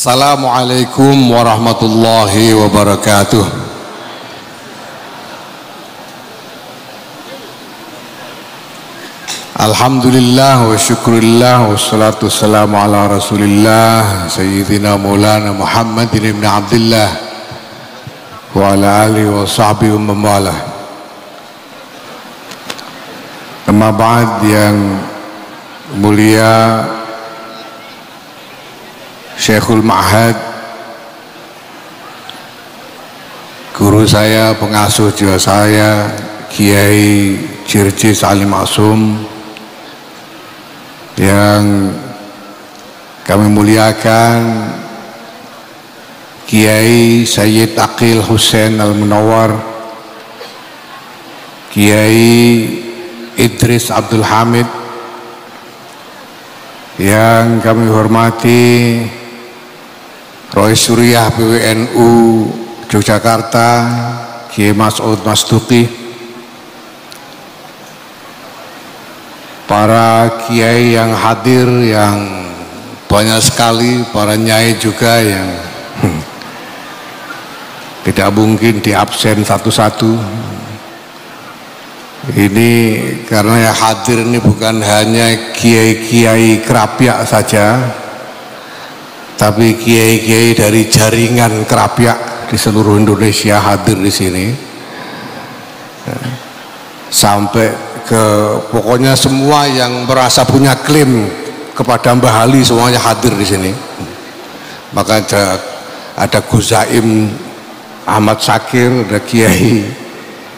Assalamualaikum warahmatullahi wabarakatuh. Alhamdulillah wa syukurillah wa salatu wassalamu ala rasulillah Sayyidina Maulana Muhammadin ibn Abdillah wa ala alihi wa sahbihi wa mawalah. Amma ba'd, yang mulia Syekhul Ma'had, guru saya, pengasuh jiwa saya, Kiai Jirjis Ali Maksum, yang kami muliakan Kiai Sayyid Aqil Hussein Al-Munawwar, Kiai Idris Abdul Hamid, yang kami hormati Rois Suriah PWNU Yogyakarta, Kiai Mas'ud Masduki, para kiai yang hadir yang banyak sekali, para nyai juga yang tidak mungkin diabsen satu-satu. Ini karena yang hadir ini bukan hanya kiai-kiai kerapiak saja, tapi kiai-kiai dari jaringan kerapiak di seluruh Indonesia hadir di sini. Sampai ke pokoknya semua yang merasa punya klaim kepada Mbah Ali semuanya hadir di sini. Maka ada Gus Zaim Ahmad Syakir, ada Kiai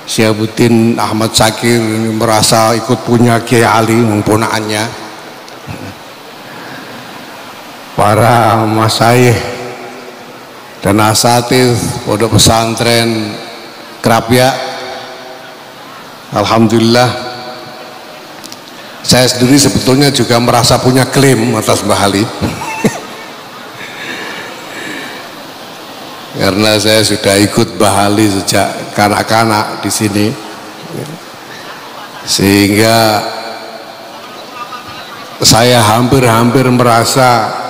Syiabuddin Ahmad Syakir merasa ikut punya Kiai Ali, ponakannya. Para masyayikh dan asatidz pondok pesantren kerapiak, alhamdulillah saya sendiri sebetulnya juga merasa punya klaim atas Mbah Ali karena saya sudah ikut Mbah Ali sejak kanak-kanak di sini, sehingga saya hampir merasa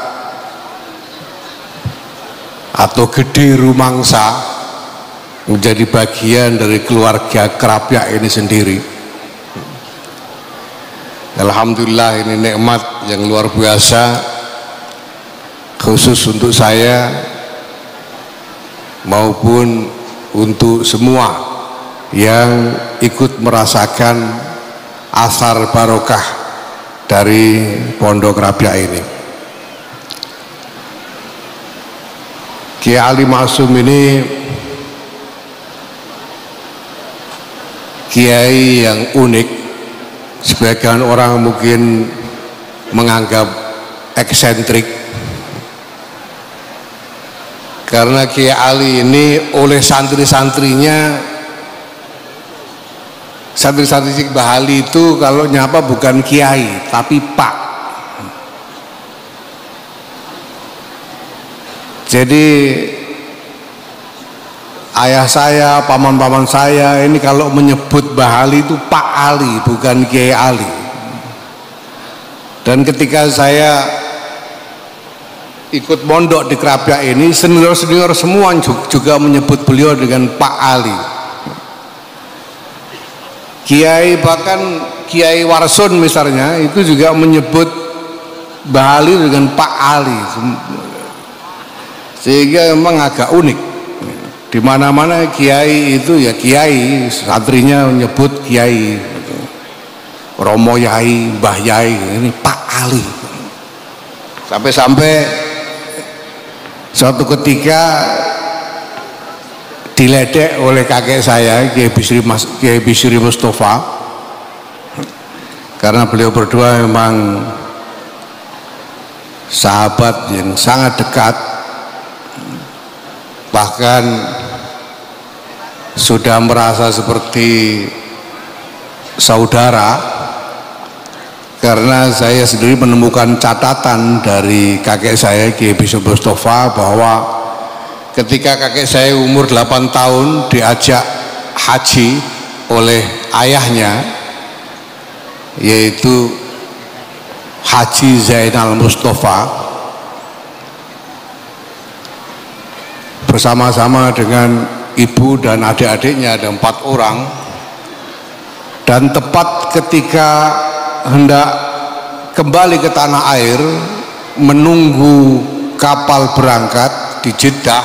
atau gede rumangsa menjadi bagian dari keluarga kerapiak ini sendiri. Alhamdulillah, ini nikmat yang luar biasa khusus untuk saya maupun untuk semua yang ikut merasakan asar barokah dari pondok kerapiak ini. Kiai Ali Maksum ini kiai yang unik. Sebagian orang mungkin menganggap eksentrik, karena Kiai Ali ini oleh santri-santrinya, santri-santri Mbah Ali itu kalau nyapa bukan kiai tapi pak. Jadi ayah saya, paman-paman saya ini kalau menyebut Mbah Ali itu Pak Ali, bukan Kiai Ali. Dan ketika saya ikut mondok di kerapiak ini, senior-senior semua juga menyebut beliau dengan Pak Ali. Kiai, bahkan Kiai Warsun misalnya itu juga menyebut Mbah Ali dengan Pak Ali, sehingga memang agak unik. Di mana-mana kiai itu ya kiai, santrinya menyebut kiai, Romo Yai, Mbah Yai, ini Pak Ali. Sampai-sampai suatu ketika diledek oleh kakek saya, Kiai Bisri Mustafa, karena beliau berdua memang sahabat yang sangat dekat, bahkan sudah merasa seperti saudara, karena saya sendiri menemukan catatan dari kakek saya Kiai Bisri Mustafa bahwa ketika kakek saya umur 8 tahun diajak haji oleh ayahnya, yaitu Haji Zainal Mustafa, bersama-sama dengan ibu dan adik-adiknya, ada 4 orang. Dan tepat ketika hendak kembali ke tanah air menunggu kapal berangkat di Jeddah,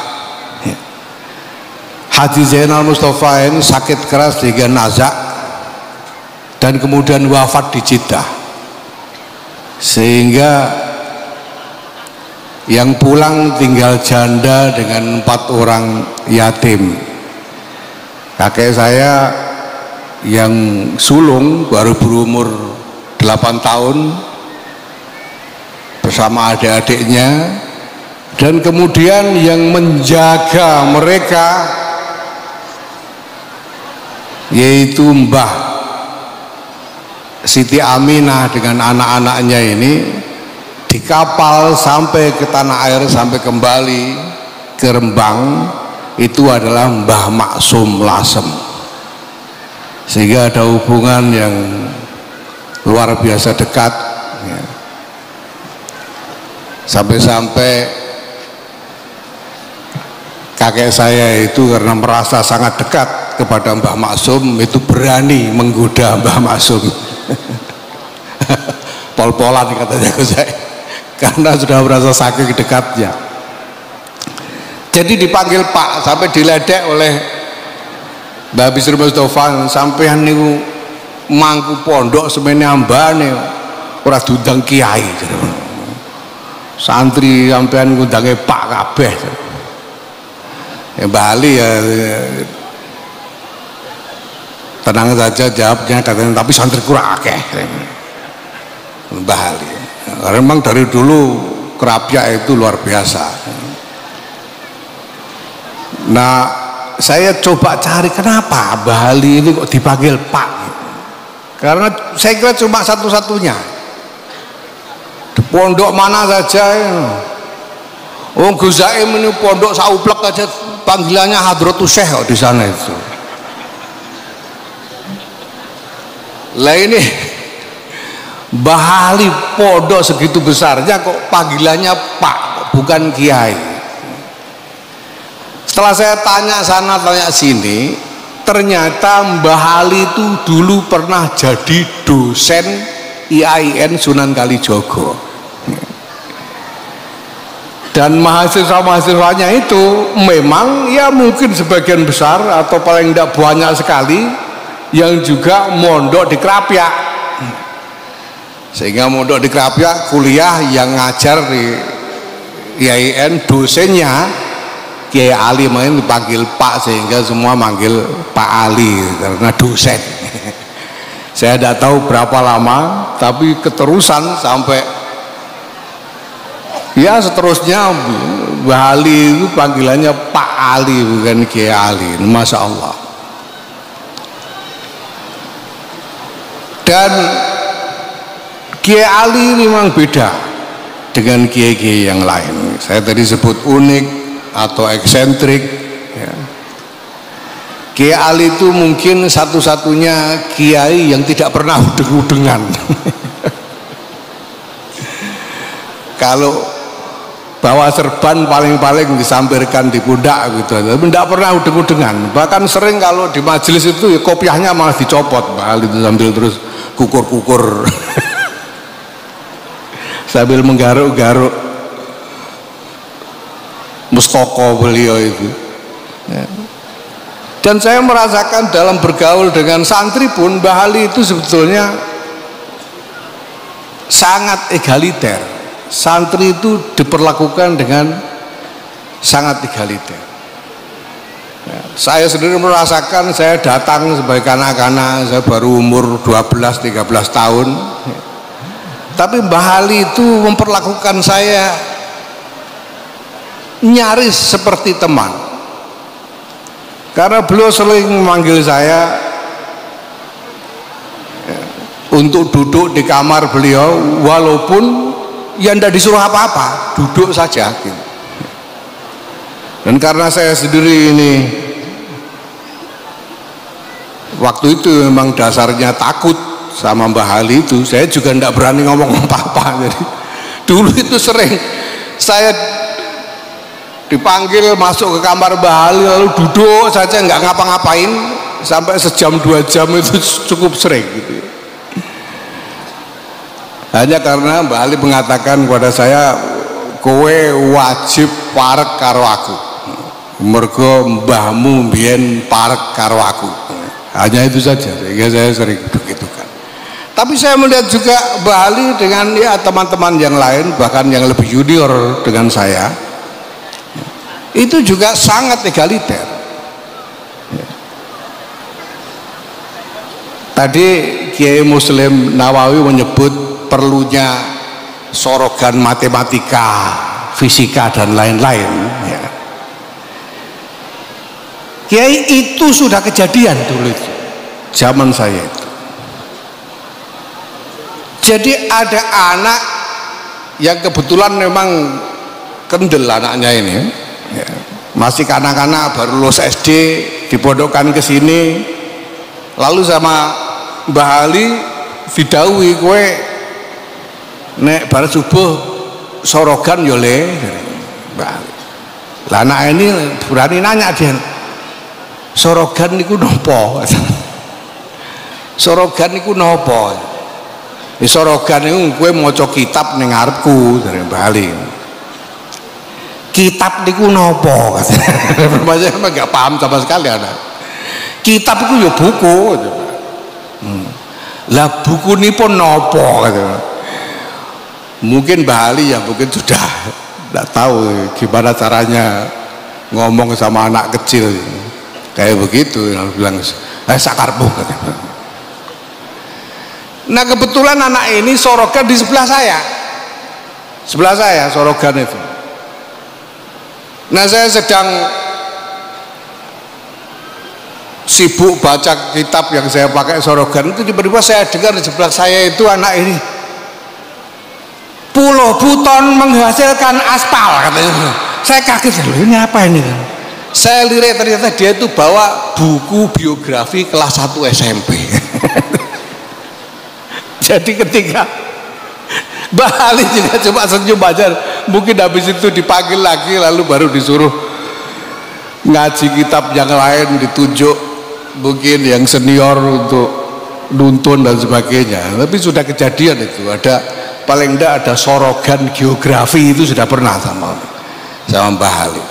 Haji Zainal Mustafa ini sakit keras sehingga nazak dan kemudian wafat di Jeddah, sehingga yang pulang tinggal janda dengan 4 orang yatim. Kakek saya yang sulung baru berumur 8 tahun bersama adik-adiknya, dan kemudian yang menjaga mereka yaitu Mbah Siti Aminah dengan anak-anaknya ini di kapal sampai ke tanah air, sampai kembali ke Rembang, itu adalah Mbah Maksum Lasem. Sehingga ada hubungan yang luar biasa dekat, ya. Sampai-sampai kakek saya itu karena merasa sangat dekat kepada Mbah Maksum, itu berani menggoda Mbah Maksum. Pol-polan katanya ke saya, karena sudah merasa saking dekatnya. Jadi dipanggil Pak, sampai diledek oleh Mbah Bisri Mustafa, sampean niku mangku pondok semene ambane ora diundang kiai. Santri sampean ngundange Pak kabeh. Bali ya tenang saja jawabnya, katanya, tapi santri kurang akeh. Bali karena memang dari dulu Kerapia itu luar biasa. Nah, saya coba cari kenapa Bali ini kok dipanggil Pak, karena saya kira cuma satu-satunya di pondok mana saja ya. Oh, Gus Zaim ini pondok sauplek aja panggilannya Hadratus Syekh di sana itu. Lah ini Mbah Ali pondok segitu besarnya kok panggilannya Pak, bukan Kiai. Setelah saya tanya sana tanya sini, ternyata Mbah Ali itu dulu pernah jadi dosen IAIN Sunan Kalijogo, dan mahasiswa-mahasiswanya itu memang ya mungkin sebagian besar atau paling tidak banyak sekali yang juga mondok di Kerapia, sehingga mondok di Kerapia kuliah yang ngajar di IAIN dosennya Kiai Ali, main dipanggil Pak, sehingga semua manggil Pak Ali karena dosen. Saya tidak tahu berapa lama, tapi keterusan sampai ya seterusnya Mbah Ali itu panggilannya Pak Ali bukan Kiai Ali. Masya Allah. Dan Kiai Ali ini memang beda dengan kiai-kiai yang lain. Saya tadi sebut unik atau eksentrik, ya. Kiai Ali itu mungkin satu-satunya kiai yang tidak pernah udeng-udengan. Kalau bawa serban paling-paling disampirkan di pundak gitu, tapi tidak pernah udeng-udengan. Bahkan sering kalau di majelis itu ya kopiahnya malah dicopot, Mbak Ali itu sambil terus kukur-kukur sambil menggaruk-garuk mustoko beliau itu, ya. Dan saya merasakan dalam bergaul dengan santri pun Mbah Ali itu sebetulnya sangat egaliter. Santri itu diperlakukan dengan sangat egaliter, ya. Saya sendiri merasakan, saya datang sebagai kanak-kanak, saya baru umur 12-13 tahun, ya. Tapi Mbah Ali itu memperlakukan saya nyaris seperti teman, karena beliau sering memanggil saya untuk duduk di kamar beliau, walaupun ya tidak disuruh apa-apa, duduk saja gitu. Dan karena saya sendiri ini waktu itu memang dasarnya takut sama Mbah Ali itu, saya juga tidak berani ngomong apa-apa. Jadi dulu itu sering saya dipanggil masuk ke kamar Mbah Ali lalu duduk saja nggak ngapa-ngapain sampai sejam 2 jam itu cukup sering gitu. Hanya karena Mbah Ali mengatakan kepada saya, kowe wajib parek karo aku, mergo mbahmu mbiyen parek karo aku. Hanya itu saja, sehingga saya sering begitu kan. Tapi saya melihat juga Mbah Ali dengan ya teman-teman yang lain, bahkan yang lebih junior dengan saya, itu juga sangat egaliter. Tadi Kiai Muslim Nawawi menyebut perlunya sorogan matematika, fisika dan lain-lain. Ya. Kiai itu sudah kejadian dulu itu, zaman saya itu. Jadi ada anak yang kebetulan memang kendel anaknya ini. Ya, masih kanak-kanak baru lulus SD, dipondokkan ke sini, lalu sama Mbah Ali didhawuhi, kowe nek bar subuh sorogan yo le Mbah Ali. Lah anak ini berani nanya dia, sorogan niku nopo? Sorogan niku nopo? Sorogan niku kowe maca kitab ning ngarepku dari Mbah Ali. Kitab niku nopo? Saya memang nggak paham sama sekali ada. Kitab itu ya buku. Lah buku ini pun nopo? Mungkin Mbah Ali ya mungkin sudah tidak tahu gimana caranya ngomong sama anak kecil kayak begitu. Bilang sakarmu. Nah kebetulan anak ini sorogan di sebelah saya sorogan itu. Nah saya sedang sibuk baca kitab yang saya pakai sorogan itu, tiba-tiba saya dengar di sebelah saya itu anak ini, Pulau Buton menghasilkan aspal katanya. Saya kaget, ini apa ini? Saya lirik ternyata dia itu bawa buku biografi kelas 1 SMP. Jadi ketika Mbah Ali juga cuma senyum aja, mungkin habis itu dipanggil lagi lalu baru disuruh ngaji kitab yang lain, ditunjuk mungkin yang senior untuk nuntun dan sebagainya. Tapi sudah kejadian itu, ada paling tidak ada sorogan geografi itu sudah pernah sama Mbah Ali.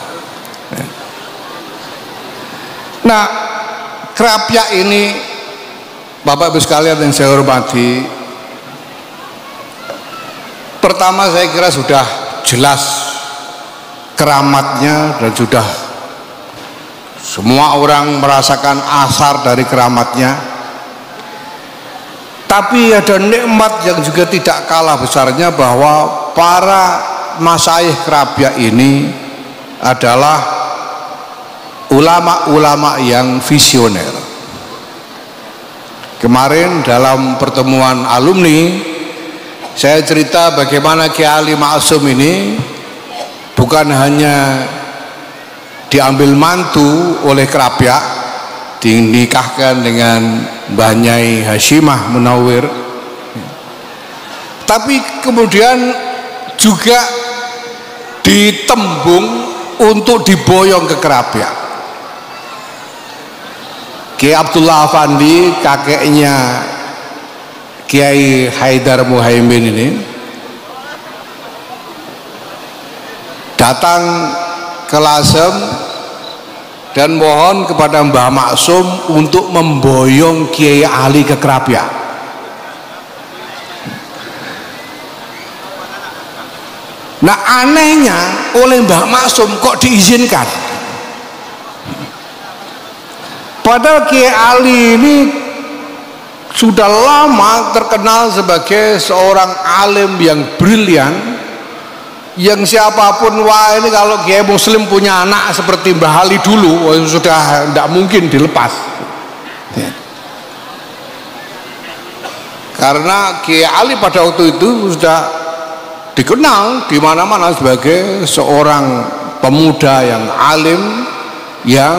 Nah Krapyak ini Bapak Ibu sekalian yang saya hormati, pertama saya kira sudah jelas keramatnya dan sudah semua orang merasakan asar dari keramatnya. Tapi ada nikmat yang juga tidak kalah besarnya, bahwa para masyayikh Krapyak ini adalah ulama-ulama yang visioner. Kemarin dalam pertemuan alumni saya cerita bagaimana Kiai Ali Ma'sum ini bukan hanya diambil mantu oleh Krapyak, dinikahkan dengan Mbah Nyai Hasyimah Munawwir, tapi kemudian juga ditembung untuk diboyong ke Krapyak. Kiai Abdullah Afandi, kakeknya Kiai Haidar Muhaimin ini, datang ke Lasem dan mohon kepada Mbah Maksum untuk memboyong Kiai Ali ke Krapyak. Nah anehnya oleh Mbah Maksum kok diizinkan, padahal Kiai Ali ini sudah lama terkenal sebagai seorang alim yang brilian, yang siapapun, wah ini kalau Kiai Muslim punya anak seperti Mbah Ali dulu, wah, sudah tidak mungkin dilepas. Karena Kiai Ali pada waktu itu sudah dikenal di mana-mana sebagai seorang pemuda yang alim, yang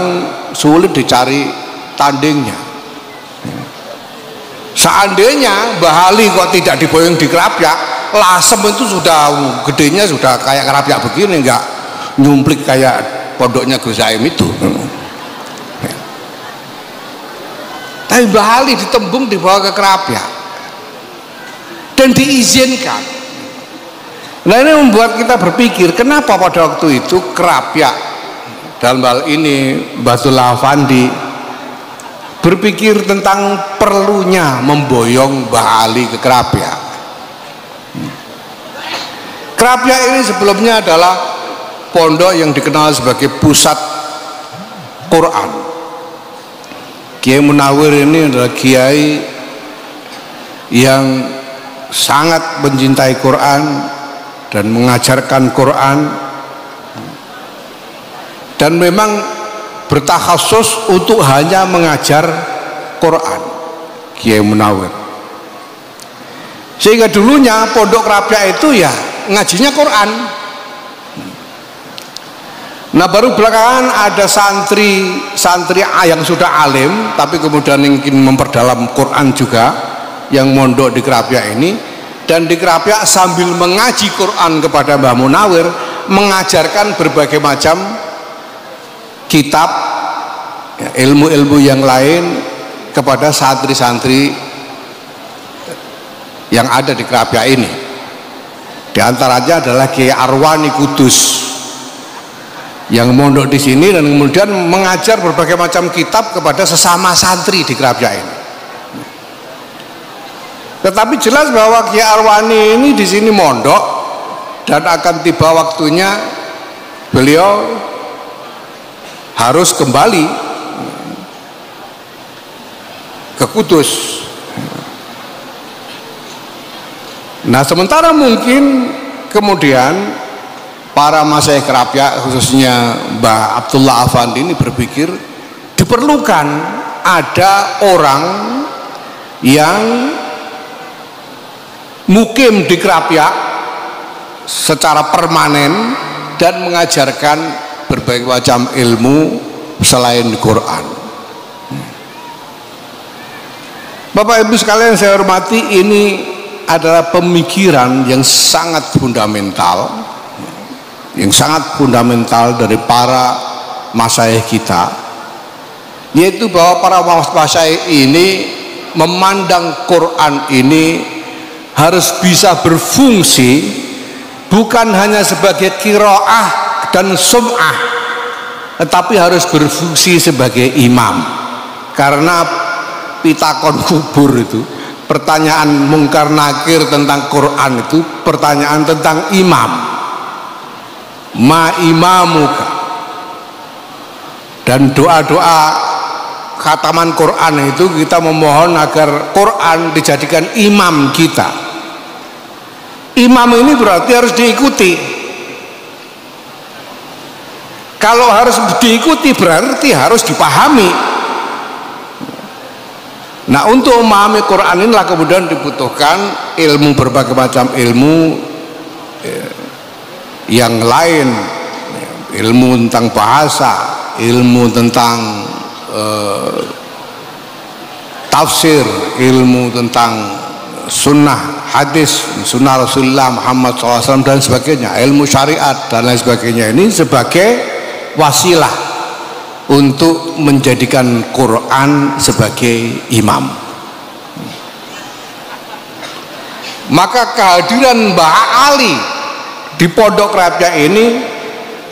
sulit dicari tandingnya. Seandainya Mbah Ali kok tidak diboyong di Krapyak, Lasem itu sudah gedenya sudah kayak Krapyak begini, enggak nyumplik kayak pondoknya Gus Zaim itu. Tapi Mbah Ali ditembung dibawa ke Krapyak dan diizinkan. Nah ini membuat kita berpikir, kenapa pada waktu itu Krapyak, dalam hal ini Baitullah Afandi, berpikir tentang perlunya memboyong Mbah Ali ke Krapyak. Krapyak ini sebelumnya adalah pondok yang dikenal sebagai pusat Quran. Kiai Munawir ini adalah kiai yang sangat mencintai Quran dan mengajarkan Quran, dan memang bertakhasus untuk hanya mengajar Quran, Kiai Munawir. Sehingga dulunya pondok Krapyak itu ya ngajinya Quran. Nah baru belakangan ada santri yang sudah alim tapi kemudian ingin memperdalam Quran juga, yang mondok di Krapyak ini, dan di Krapyak sambil mengaji Quran kepada Mbah Munawir, mengajarkan berbagai macam kitab, ilmu-ilmu yang lain kepada santri-santri yang ada di Krapyak ini. Di antaranya adalah Kiai Arwani Kudus yang mondok di sini dan kemudian mengajar berbagai macam kitab kepada sesama santri di Krapyak ini. Tetapi jelas bahwa Kiai Arwani ini di sini mondok dan akan tiba waktunya beliau harus kembali ke Kudus. Nah sementara mungkin kemudian para masyayikh Krapyak khususnya Mbah Abdullah Afandi ini berpikir diperlukan ada orang yang mukim di Krapyak secara permanen dan mengajarkan berbagai macam ilmu selain Quran. Bapak Ibu sekalian saya hormati, ini adalah pemikiran yang sangat fundamental, dari para masyayikh kita, yaitu bahwa para masyayikh ini memandang Quran ini harus bisa berfungsi bukan hanya sebagai qiraah dan sum'ah, tetapi harus berfungsi sebagai imam. Karena pitakon kubur itu, pertanyaan mungkar nakir tentang Quran itu pertanyaan tentang imam. Ma imamuka, dan doa-doa khataman Quran itu kita memohon agar Quran dijadikan imam kita. Imam ini berarti harus diikuti. Kalau harus diikuti berarti harus dipahami. Nah untuk memahami Quran inilah kemudian dibutuhkan ilmu, berbagai macam ilmu yang lain, ilmu tentang bahasa, ilmu tentang tafsir, ilmu tentang sunnah hadis, sunnah Rasulullah Muhammad SAW dan sebagainya, ilmu syariat dan lain sebagainya. Ini sebagai wasilah untuk menjadikan Quran sebagai imam. Maka kehadiran Mbah Ali di pondok Krapyak ini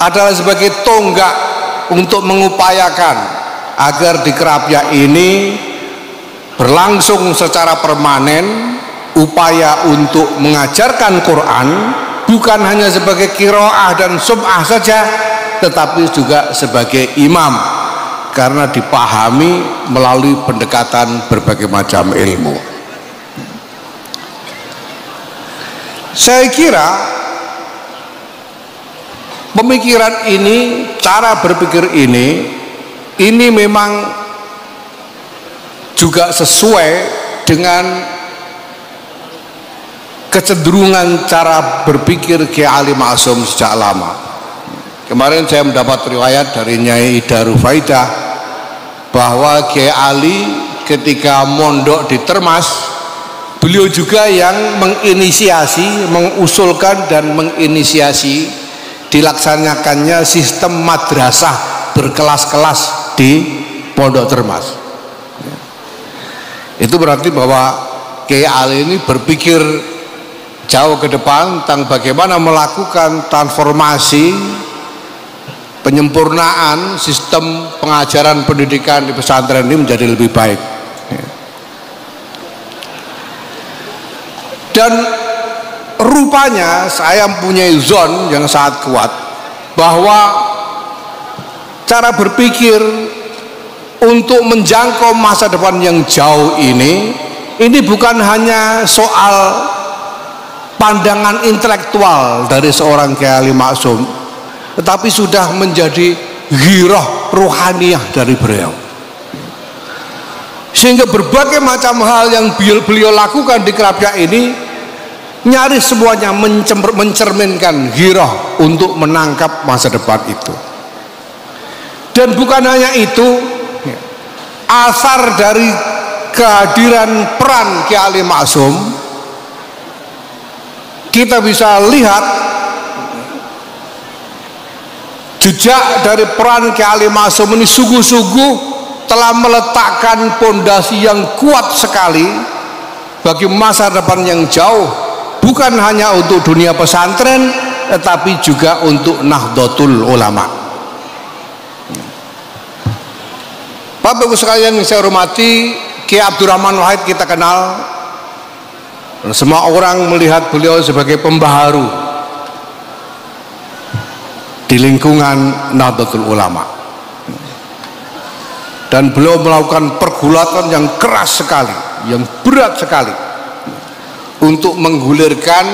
adalah sebagai tonggak untuk mengupayakan agar di Krapyak ini berlangsung secara permanen upaya untuk mengajarkan Quran bukan hanya sebagai qiraah dan sum'ah saja, tetapi juga sebagai imam, karena dipahami melalui pendekatan berbagai macam ilmu. Saya kira pemikiran ini, cara berpikir ini memang juga sesuai dengan kecenderungan cara berpikir Kiai Ali Ma'sum sejak lama. Kemarin saya mendapat riwayat dari Nyai Ida Rufaidah bahwa Kiai Ali ketika mondok di Termas, beliau juga yang menginisiasi, mengusulkan dan menginisiasi dilaksanakannya sistem madrasah berkelas-kelas di Pondok Termas. Itu berarti bahwa Kiai Ali ini berpikir jauh ke depan tentang bagaimana melakukan transformasi, penyempurnaan sistem pengajaran pendidikan di pesantren ini menjadi lebih baik. Dan rupanya saya mempunyai zon yang sangat kuat bahwa cara berpikir untuk menjangkau masa depan yang jauh ini bukan hanya soal pandangan intelektual dari seorang Kiai Ali Maksum, tetapi sudah menjadi ghirah ruhaniyah dari beliau, sehingga berbagai macam hal yang beliau lakukan di Krapyak ini nyaris semuanya mencerminkan ghirah untuk menangkap masa depan itu. Dan bukan hanya itu, asar dari kehadiran peran Kiai Ali Maksum kita bisa lihat jejak dari peran Kiai Ali Maksum ini sungguh-sungguh telah meletakkan pondasi yang kuat sekali bagi masa depan yang jauh, bukan hanya untuk dunia pesantren tetapi juga untuk Nahdlatul Ulama. Bapak Ibu sekalian yang saya hormati, Kiai Abdurrahman Wahid kita kenal, semua orang melihat beliau sebagai pembaharu di lingkungan Nahdlatul Ulama, dan beliau melakukan pergulatan yang keras sekali, yang berat sekali untuk menggulirkan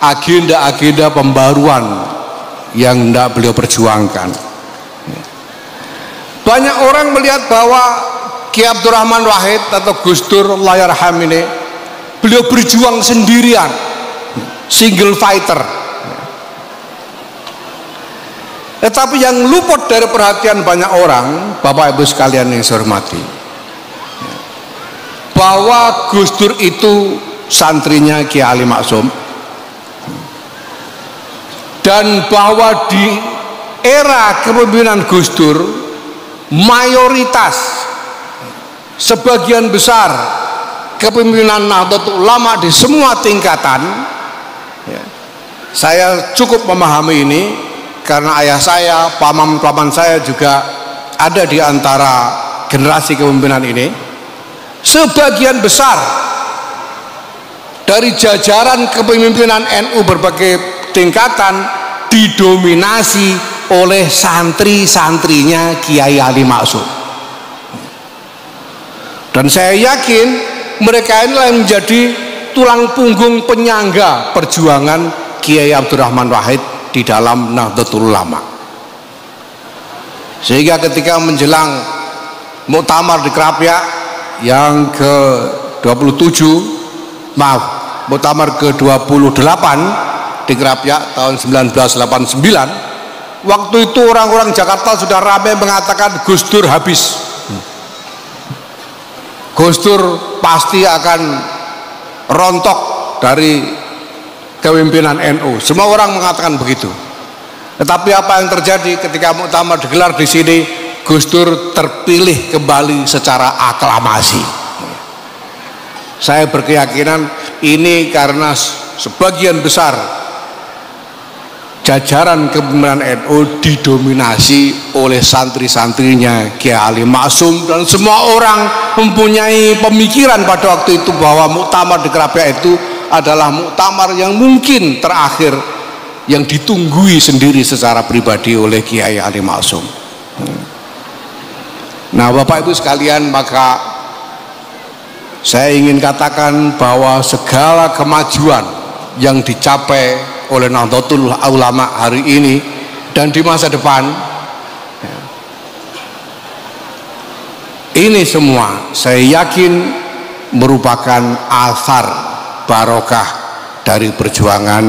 agenda-agenda pembaruan yang hendak beliau perjuangkan. Banyak orang melihat bahwa Kiai Abdurrahman Wahid atau Gus Dur Allah yarham ini beliau berjuang sendirian, single fighter. Tetapi yang luput dari perhatian banyak orang, Bapak Ibu sekalian yang saya hormati, bahwa Gus Dur itu santrinya Kiai Ali Maksum, dan bahwa di era kepemimpinan Gus Dur mayoritas sebagian besar kepemimpinan Nahdlatul Ulama di semua tingkatan, saya cukup memahami ini karena ayah saya, paman saya juga ada di antara generasi kepemimpinan ini. Sebagian besar dari jajaran kepemimpinan NU berbagai tingkatan didominasi oleh santri-santrinya Kiai Ali Maksum, dan saya yakin mereka inilah yang menjadi tulang punggung penyangga perjuangan Kiai Abdurrahman Wahid di dalam Nahdlatul Ulama. Sehingga ketika menjelang muktamar di Krapyak yang ke-27, muktamar ke-28 di Krapyak tahun 1989, waktu itu orang-orang Jakarta sudah ramai mengatakan Gus Dur habis, Gus Dur pasti akan rontok dari kepemimpinan NU. Semua orang mengatakan begitu. Tetapi apa yang terjadi ketika muktamar digelar di sini? Gus Dur terpilih kembali secara aklamasi. Saya berkeyakinan ini karena sebagian besar jajaran kepemimpinan NU didominasi oleh santri-santrinya Kiai Ali Maksum, dan semua orang mempunyai pemikiran pada waktu itu bahwa muktamar di Krapyak itu adalah muktamar yang mungkin terakhir yang ditunggui sendiri secara pribadi oleh Kiai Ali Maksum. Nah, Bapak Ibu sekalian, maka saya ingin katakan bahwa segala kemajuan yang dicapai oleh Nahdlatul Ulama hari ini dan di masa depan, ini semua saya yakin merupakan asar barokah dari perjuangan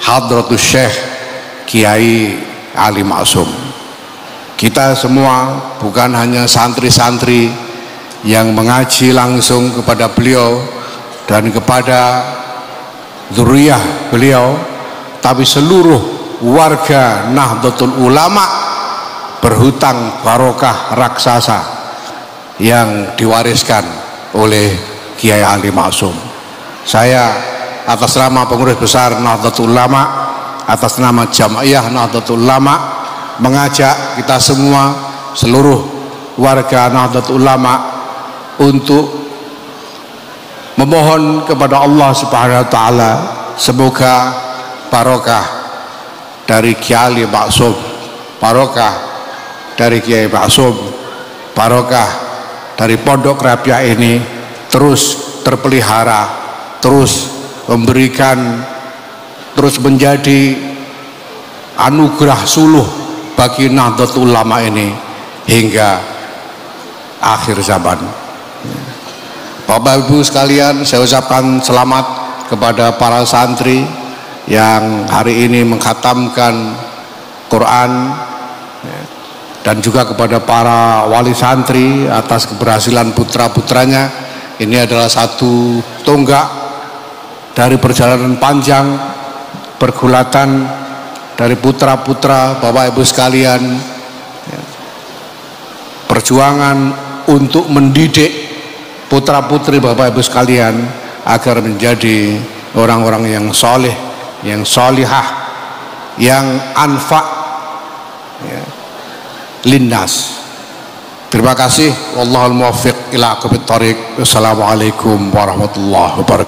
Hadratus Syekh Kiai Ali Maksum. Kita semua bukan hanya santri-santri yang mengaji langsung kepada beliau dan kepada zuriyah beliau, tapi seluruh warga Nahdlatul Ulama berhutang barokah raksasa yang diwariskan oleh Kiai Ali Maksum. Saya atas nama pengurus besar Nahdlatul Ulama, atas nama Jamaiyah Nahdlatul Ulama, mengajak kita semua, seluruh warga Nahdlatul Ulama, untuk memohon kepada Allah Subhanahu wa taala semoga barokah dari Kiai Ali Maksum, barokah dari Kiai Maksum, barokah dari Pondok Rabiah ini terus terpelihara, terus memberikan, terus menjadi anugerah suluh bagi Nahdlatul Ulama ini hingga akhir zaman. Bapak Ibu sekalian, saya ucapkan selamat kepada para santri yang hari ini mengkhatamkan Quran, dan juga kepada para wali santri atas keberhasilan putra-putranya. Ini adalah satu tonggak dari perjalanan panjang pergulatan dari putra-putra Bapak Ibu sekalian, perjuangan untuk mendidik putra-putri Bapak Ibu sekalian agar menjadi orang-orang yang soleh, yang solihah, yang anfa, ya, linnas. Terima kasih. Wallahul muwaffiq ila aqwamit thoriq. Wassalamualaikum warahmatullahi wabarakatuh.